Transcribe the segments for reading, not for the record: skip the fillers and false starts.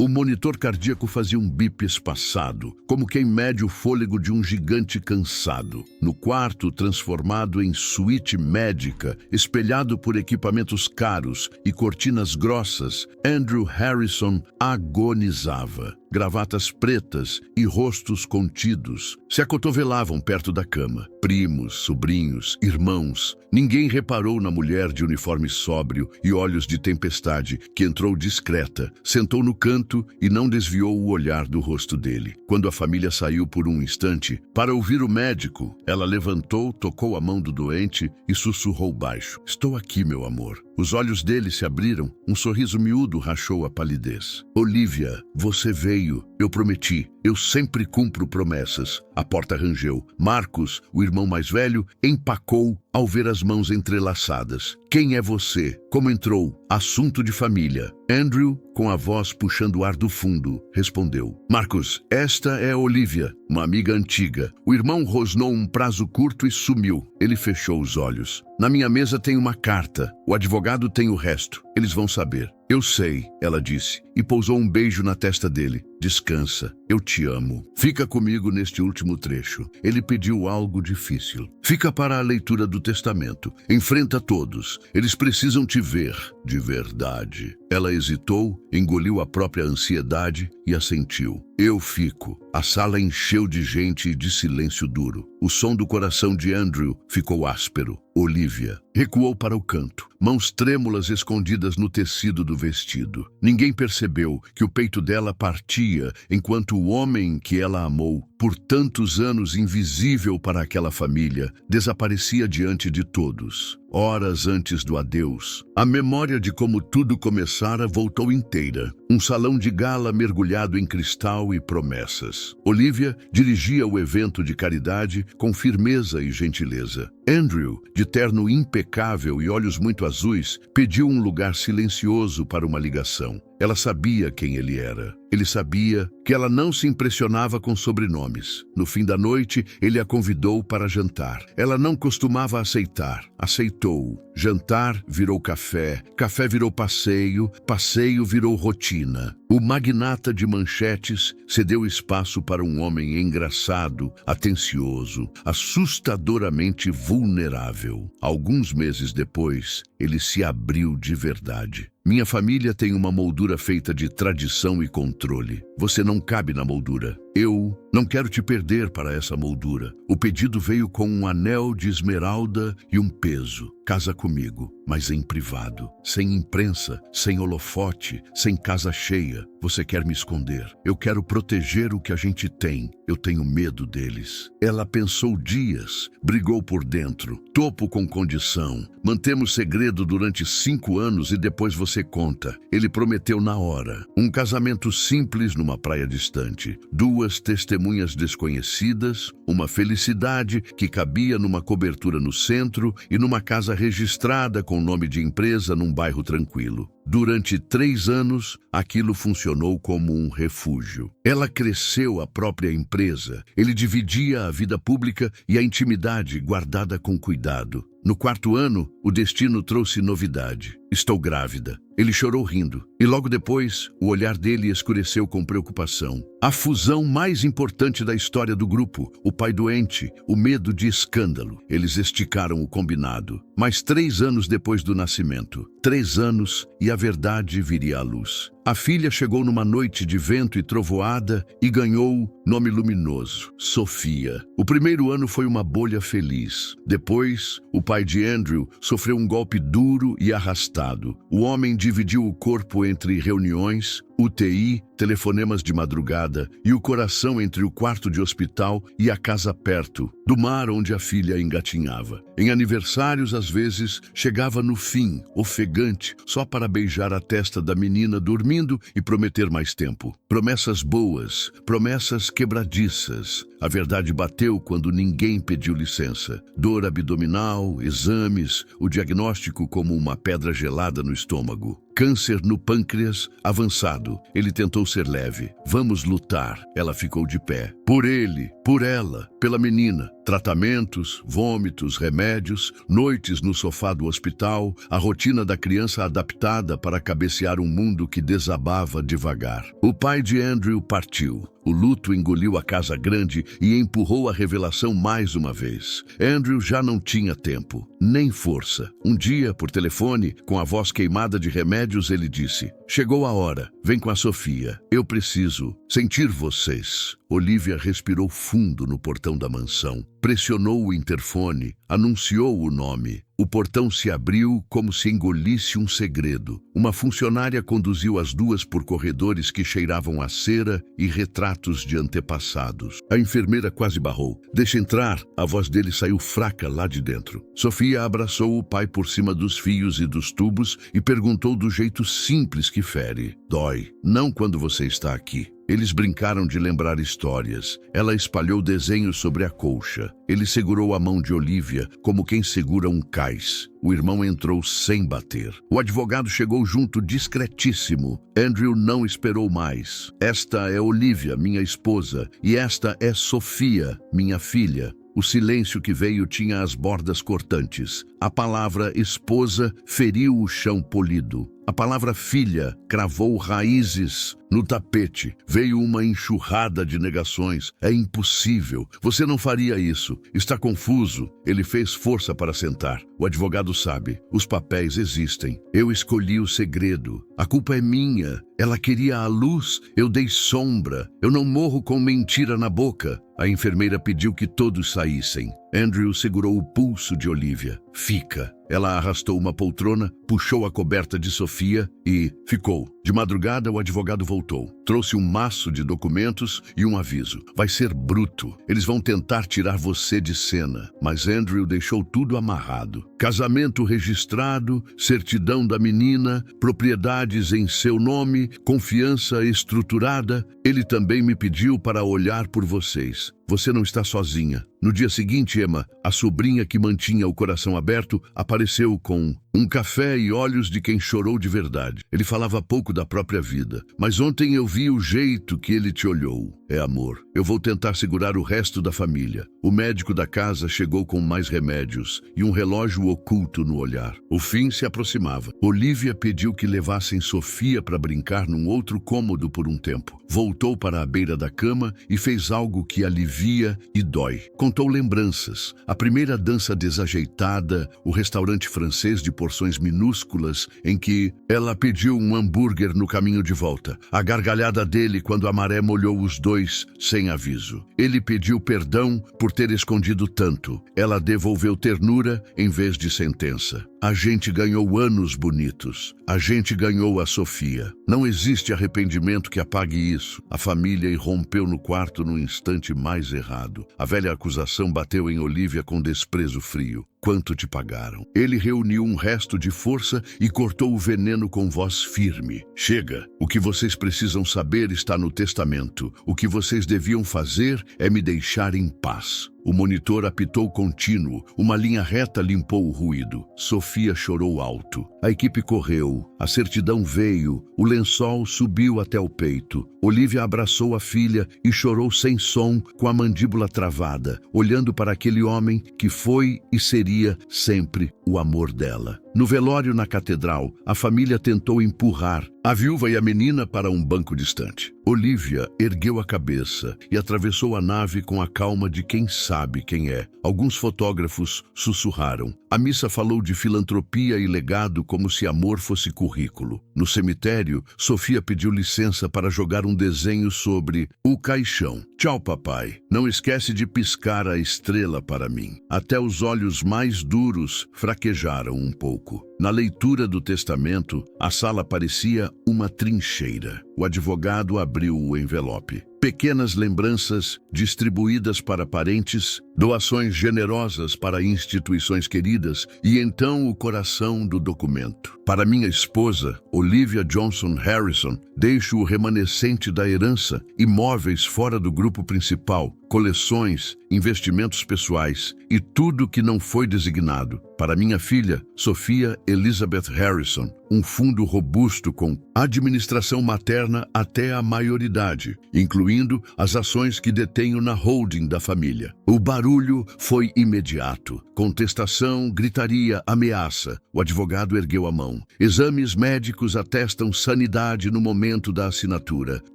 O monitor cardíaco fazia um bip espaçado, como quem mede o fôlego de um gigante cansado. No quarto, transformado em suíte médica, espelhado por equipamentos caros e cortinas grossas, Andrew Harrison agonizava. Gravatas pretas e rostos contidos se acotovelavam perto da cama. Primos, sobrinhos, irmãos. Ninguém reparou na mulher de uniforme sóbrio e olhos de tempestade, que entrou discreta, sentou no canto e não desviou o olhar do rosto dele. Quando a família saiu por um instante para ouvir o médico, ela levantou, tocou a mão do doente e sussurrou baixo: "Estou aqui, meu amor." Os olhos dele se abriram, um sorriso miúdo rachou a palidez. "Olivia, você veio. Eu prometi. Eu sempre cumpro promessas." A porta rangeu. Marcos, o irmão mais velho, empacou ao ver as mãos entrelaçadas. "Quem é você? Como entrou?" "Assunto de família." Andrew, com a voz puxando o ar do fundo, respondeu: "Marcos, esta é Olivia, uma amiga antiga." O irmão rosnou um prazo curto e sumiu. Ele fechou os olhos. "Na minha mesa tem uma carta. O advogado tem o resto. Eles vão saber." "Eu sei," ela disse, e pousou um beijo na testa dele. "Descansa. Eu te amo. Fica comigo neste último trecho." Ele pediu algo difícil. "Fica para a leitura do testamento. Enfrenta todos. Eles precisam te ver de verdade." Ela hesitou, engoliu a própria ansiedade e assentiu. "Eu fico." A sala encheu de gente e de silêncio duro. O som do coração de Andrew ficou áspero. Olivia recuou para o canto, mãos trêmulas escondidas no tecido do vestido. Ninguém percebeu que o peito dela partia enquanto o homem que ela amou, por tantos anos invisível para aquela família, desaparecia diante de todos. Horas antes do adeus, a memória de como tudo começara voltou inteira. Um salão de gala mergulhado em cristal e promessas. Olivia dirigia o evento de caridade com firmeza e gentileza. Andrew, de terno impecável e olhos muito azuis, pediu um lugar silencioso para uma ligação. Ela sabia quem ele era. Ele sabia que ela não se impressionava com sobrenomes. No fim da noite, ele a convidou para jantar. Ela não costumava aceitar. Aceitou. Jantar virou café. Café virou passeio. Passeio virou rotina. O magnata de manchetes cedeu espaço para um homem engraçado, atencioso, assustadoramente vulnerável. Alguns meses depois, ele se abriu de verdade. "Minha família tem uma moldura feita de tradição e controle. Você não cabe na moldura. Eu não quero te perder para essa moldura." O pedido veio com um anel de esmeralda e um peso. "Casa comigo, mas em privado. Sem imprensa, sem holofote, sem casa cheia. Você quer me esconder. Eu quero proteger o que a gente tem. Eu tenho medo deles." Ela pensou dias, brigou por dentro. "Topo com condição. Mantemos segredo durante 5 anos e depois você conta." Ele prometeu na hora. Um casamento simples numa praia distante. 2 testemunhas desconhecidas, uma felicidade que cabia numa cobertura no centro e numa casa registrada com nome de empresa num bairro tranquilo. Durante 3 anos, aquilo funcionou como um refúgio. Ela cresceu a própria empresa. Ele dividia a vida pública e a intimidade guardada com cuidado. No 4º ano, o destino trouxe novidade. "Estou grávida." Ele chorou rindo, e logo depois, o olhar dele escureceu com preocupação. A fusão mais importante da história do grupo, o pai doente, o medo de escândalo. Eles esticaram o combinado. Mas 3 anos depois do nascimento, 3 anos e a verdade viria à luz. A filha chegou numa noite de vento e trovoada e ganhou nome luminoso: Sofia. O primeiro ano foi uma bolha feliz. Depois, o pai de Andrew sofreu um golpe duro e arrastado. O homem dividiu o corpo entre reuniões, UTI, telefonemas de madrugada e o coração entre o quarto de hospital e a casa perto, do mar onde a filha engatinhava. Em aniversários, às vezes, chegava no fim, ofegante, só para beijar a testa da menina dormindo e prometer mais tempo. Promessas boas, promessas quebradiças. A verdade bateu quando ninguém pediu licença. Dor abdominal, exames, o diagnóstico como uma pedra gelada no estômago. Câncer no pâncreas avançado. Ele tentou ser leve. Vamos lutar. Ela ficou de pé. Por ele, por ela, pela menina. Tratamentos, vômitos, remédios, noites no sofá do hospital, a rotina da criança adaptada para cabecear um mundo que desabava devagar. O pai de Andrew partiu. O luto engoliu a casa grande e empurrou a revelação mais uma vez. Andrew já não tinha tempo, nem força. Um dia, por telefone, com a voz queimada de remédios, ele disse: "Chegou a hora, vem com a Sofia. Eu preciso sentir vocês." Olivia respirou fundo no portão da mansão. Pressionou o interfone, anunciou o nome. O portão se abriu como se engolisse um segredo. Uma funcionária conduziu as duas por corredores que cheiravam a cera e retratos de antepassados. A enfermeira quase barrou. "Deixa entrar." A voz dele saiu fraca lá de dentro. Sofia abraçou o pai por cima dos fios e dos tubos e perguntou do jeito simples que fere: "Dói, não quando você está aqui." Eles brincaram de lembrar histórias. Ela espalhou desenhos sobre a colcha. Ele segurou a mão de Olivia como quem segura um cais. O irmão entrou sem bater. O advogado chegou junto discretíssimo. Andrew não esperou mais. "Esta é Olivia, minha esposa, e esta é Sofia, minha filha." O silêncio que veio tinha as bordas cortantes. A palavra esposa feriu o chão polido. A palavra filha cravou raízes no tapete. Veio uma enxurrada de negações. "É impossível. Você não faria isso. Está confuso." Ele fez força para sentar. "O advogado sabe. Os papéis existem. Eu escolhi o segredo. A culpa é minha. Ela queria a luz. Eu dei sombra. Eu não morro com mentira na boca." A enfermeira pediu que todos saíssem. Andrew segurou o pulso de Olivia. "Fica." Ela arrastou uma poltrona, puxou a coberta de Sofia e ficou. De madrugada, o advogado voltou. Trouxe um maço de documentos e um aviso. "Vai ser bruto. Eles vão tentar tirar você de cena." Mas Andrew deixou tudo amarrado. Casamento registrado, certidão da menina, propriedades em seu nome, confiança estruturada. "Ele também me pediu para olhar por vocês. Você não está sozinha." No dia seguinte, Emma, a sobrinha que mantinha o coração aberto, apareceu com um café e olhos de quem chorou de verdade. Ele falava pouco da própria vida. "Mas ontem eu vi o jeito que ele te olhou. É amor. Eu vou tentar segurar o resto da família." O médico da casa chegou com mais remédios e um relógio oculto no olhar. O fim se aproximava. Olivia pediu que levassem Sofia para brincar num outro cômodo por um tempo. Voltou para a beira da cama e fez algo que alivia e dói. Contou lembranças. A primeira dança desajeitada, o restaurante francês de porções minúsculas em que ela pediu um hambúrguer no caminho de volta. A gargalhada dele quando a maré molhou os dois sem aviso. Ele pediu perdão por ter escondido tanto. Ela devolveu ternura em vez de sentença. A gente ganhou anos bonitos. A gente ganhou a Sofia. Não existe arrependimento que apague isso. A família irrompeu no quarto no instante mais errado. A velha acusação bateu em Olivia com desprezo frio. "Quanto te pagaram?" Ele reuniu um resto de força e cortou o veneno com voz firme. "Chega. O que vocês precisam saber está no testamento. O que vocês deviam fazer é me deixar em paz." O monitor apitou contínuo. Uma linha reta limpou o ruído. Sofia chorou alto. A equipe correu. A certidão veio. O lençol subiu até o peito. Olivia abraçou a filha e chorou sem som, com a mandíbula travada, olhando para aquele homem que foi e seria sempre o amor dela. No velório na catedral, a família tentou empurrar a viúva e a menina para um banco distante. Olivia ergueu a cabeça e atravessou a nave com a calma de quem sabe quem é. Alguns fotógrafos sussurraram. A missa falou de filantropia e legado como se amor fosse currículo. No cemitério, Sofia pediu licença para jogar um desenho sobre o caixão. "Tchau, papai. Não esquece de piscar a estrela para mim." Até os olhos mais duros fraquejaram um pouco. Na leitura do testamento, a sala parecia uma trincheira. O advogado abriu o envelope. Pequenas lembranças distribuídas para parentes, doações generosas para instituições queridas e então o coração do documento. "Para minha esposa, Olivia Johnson Harrison, deixo o remanescente da herança, imóveis fora do grupo principal, coleções, investimentos pessoais e tudo que não foi designado. Para minha filha, Sophia Elizabeth Harrison, um fundo robusto com administração materna até a maioridade, incluindo as ações que detenho na holding da família. O barulho foi imediato. Contestação, gritaria, ameaça. O advogado ergueu a mão. Exames médicos atestam sanidade no momento da assinatura.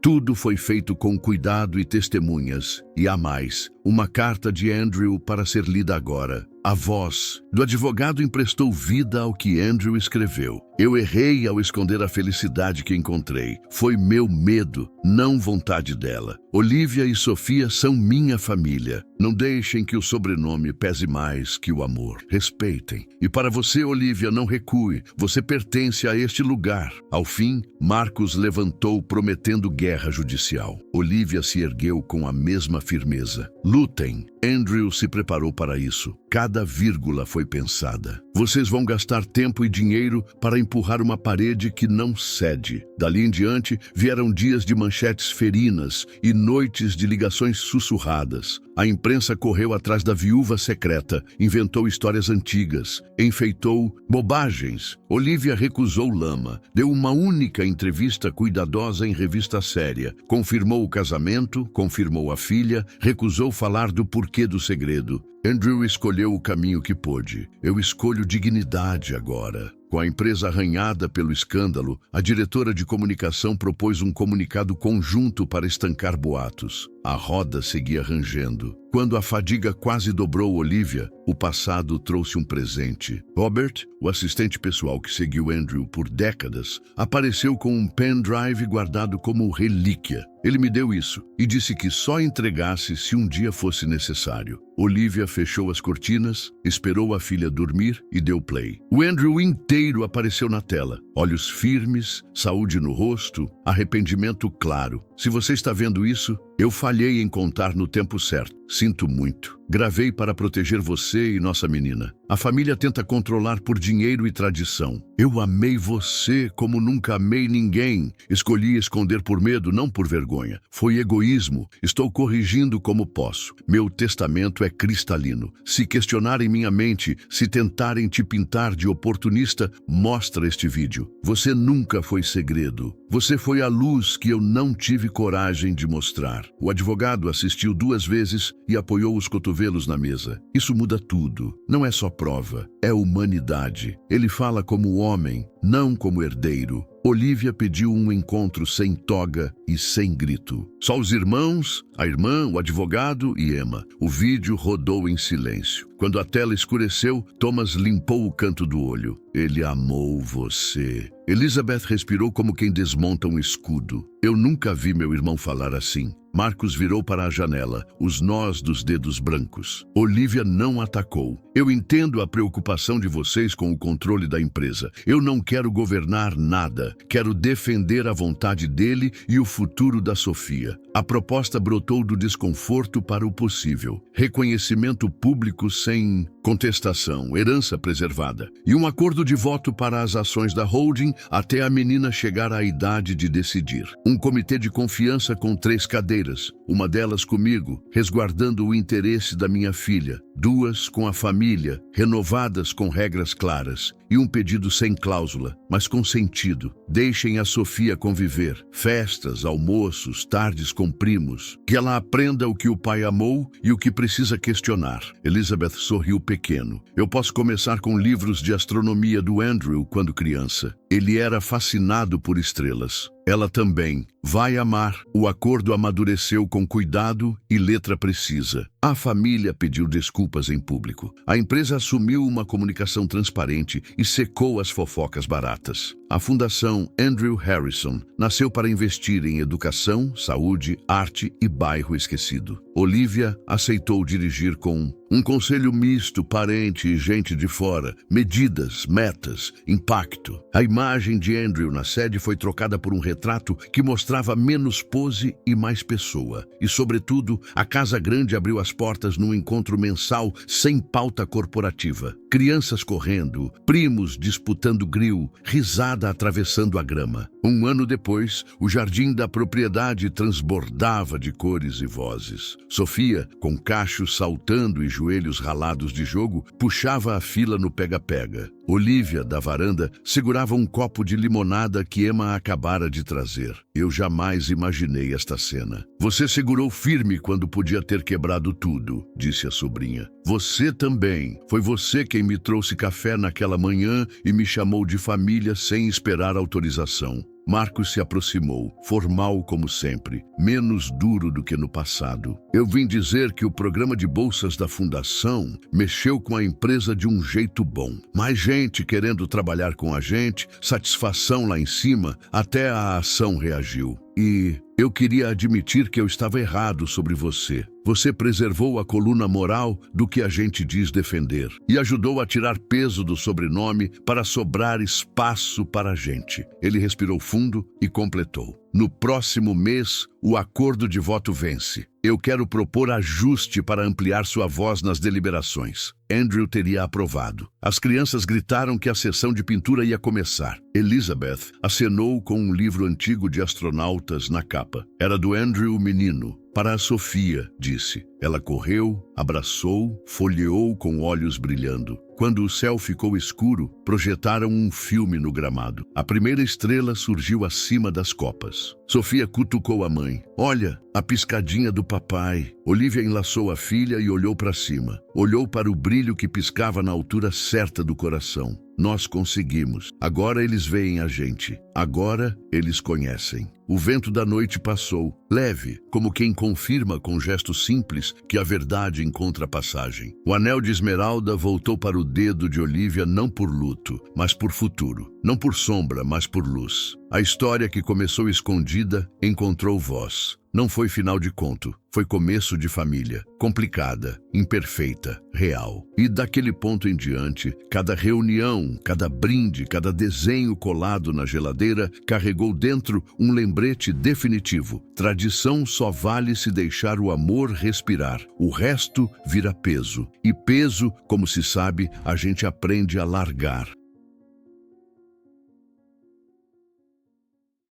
Tudo foi feito com cuidado e testemunhas. E há mais, uma carta de Andrew para ser lida agora. A voz do advogado emprestou vida ao que Andrew escreveu. Eu errei ao esconder a felicidade que encontrei. Foi meu medo, não vontade dela. Olivia e Sofia são minha família. Não deixem que o sobrenome pese mais que o amor. Respeitem. E para você, Olivia, não recue. Você pertence a este lugar. Ao fim, Marcos levantou prometendo guerra judicial. Olivia se ergueu com a mesma firmeza. Lutem. Andrew se preparou para isso. Cada vírgula foi pensada. Vocês vão gastar tempo e dinheiro para empurrar uma parede que não cede. Dali em diante, vieram dias de manchetes ferinas e noites de ligações sussurradas. A imprensa correu atrás da viúva secreta, inventou histórias antigas, enfeitou bobagens. Olivia recusou lama, deu uma única entrevista cuidadosa em revista séria, confirmou o casamento, confirmou a filha, recusou falar do porquê do segredo. Andrew escolheu o caminho que pôde. Eu escolho dignidade agora. Com a empresa arranhada pelo escândalo, a diretora de comunicação propôs um comunicado conjunto para estancar boatos. A roda seguia rangendo. Quando a fadiga quase dobrou Olivia, o passado trouxe um presente. Robert, o assistente pessoal que seguiu Andrew por décadas, apareceu com um pendrive guardado como relíquia. Ele me deu isso e disse que só entregasse se um dia fosse necessário. Olivia fechou as cortinas, esperou a filha dormir e deu play. O Andrew inteiro apareceu na tela. Olhos firmes, saúde no rosto, arrependimento claro. Se você está vendo isso, eu falhei em contar no tempo certo. Sinto muito. Gravei para proteger você e nossa menina. A família tenta controlar por dinheiro e tradição. Eu amei você como nunca amei ninguém. Escolhi esconder por medo, não por vergonha. Foi egoísmo. Estou corrigindo como posso. Meu testamento é cristalino. Se questionarem minha mente, se tentarem te pintar de oportunista, mostra este vídeo. Você nunca foi segredo. Você foi a luz que eu não tive coragem de mostrar. O advogado assistiu 2 vezes e apoiou os cotovelos na mesa. Isso muda tudo. Não é só prova, é humanidade. Ele fala como homem, não como herdeiro. Olivia pediu um encontro sem toga e sem grito. Só os irmãos, a irmã, o advogado e Emma. O vídeo rodou em silêncio. Quando a tela escureceu, Thomas limpou o canto do olho. Ele amou você. Elizabeth respirou como quem desmonta um escudo. Eu nunca vi meu irmão falar assim. Marcos virou para a janela, os nós dos dedos brancos. Olivia não atacou. Eu entendo a preocupação de vocês com o controle da empresa. Eu não quero governar nada. Quero defender a vontade dele e o futuro da Sofia. A proposta brotou do desconforto para o possível. Reconhecimento público sem contestação, herança preservada. E um acordo de voto para as ações da holding até a menina chegar à idade de decidir. Um comitê de confiança com 3 cadeiras, uma delas comigo, resguardando o interesse da minha filha, 2 com a família, renovadas com regras claras, e um pedido sem cláusula, mas com sentido. Deixem a Sofia conviver. Festas, almoços, tardes com primos. Que ela aprenda o que o pai amou e o que precisa questionar. Elizabeth sorriu pequeno. Eu posso começar com livros de astronomia do Andrew quando criança. Ele era fascinado por estrelas. Ela também. Vai amar. O acordo amadureceu com cuidado e letra precisa. A família pediu desculpas em público. A empresa assumiu uma comunicação transparente e secou as fofocas baratas. A Fundação Andrew Harrison nasceu para investir em educação, saúde, arte e bairro esquecido. Olivia aceitou dirigir com um conselho misto, parente e gente de fora, medidas, metas, impacto. A imagem de Andrew na sede foi trocada por um retrato que mostrava menos pose e mais pessoa. E, sobretudo, a Casa Grande abriu as as portas num encontro mensal sem pauta corporativa. Crianças correndo, primos disputando grill, risada atravessando a grama. Um ano depois, o jardim da propriedade transbordava de cores e vozes. Sofia, com cachos saltando e joelhos ralados de jogo, puxava a fila no pega-pega. Olívia, da varanda, segurava um copo de limonada que Emma acabara de trazer. Eu jamais imaginei esta cena. Você segurou firme quando podia ter quebrado tudo, disse a sobrinha. Você também. Foi você quem me trouxe café naquela manhã e me chamou de família sem esperar autorização. Marcos se aproximou, formal como sempre, menos duro do que no passado. Eu vim dizer que o programa de bolsas da Fundação mexeu com a empresa de um jeito bom. Mais gente querendo trabalhar com a gente, satisfação lá em cima, até a ação reagiu. E eu queria admitir que eu estava errado sobre você. Você preservou a coluna moral do que a gente diz defender e ajudou a tirar peso do sobrenome para sobrar espaço para a gente. Ele respirou fundo e completou. No próximo mês, o acordo de voto vence. Eu quero propor ajuste para ampliar sua voz nas deliberações. Andrew teria aprovado. As crianças gritaram que a sessão de pintura ia começar. Elizabeth acenou com um livro antigo de astronautas na capa. Era do Andrew menino. Para a Sofia, disse. Ela correu, abraçou, folheou com olhos brilhando. Quando o céu ficou escuro, projetaram um filme no gramado. A primeira estrela surgiu acima das copas. Sofia cutucou a mãe. Olha, a piscadinha do papai. Olívia enlaçou a filha e olhou para cima. Olhou para o brilho que piscava na altura certa do coração. Nós conseguimos. Agora eles veem a gente. Agora eles conhecem. O vento da noite passou, leve, como quem confirma com gesto simples que a verdade encontra passagem. O anel de esmeralda voltou para o dedo de Olívia não por luto, mas por futuro. Não por sombra, mas por luz. A história que começou escondida encontrou voz. Não foi final de conto, foi começo de família. Complicada, imperfeita, real. E daquele ponto em diante, cada reunião, cada brinde, cada desenho colado na geladeira carregou dentro um lembrete definitivo. Tradição só vale se deixar o amor respirar. O resto vira peso. E peso, como se sabe, a gente aprende a largar.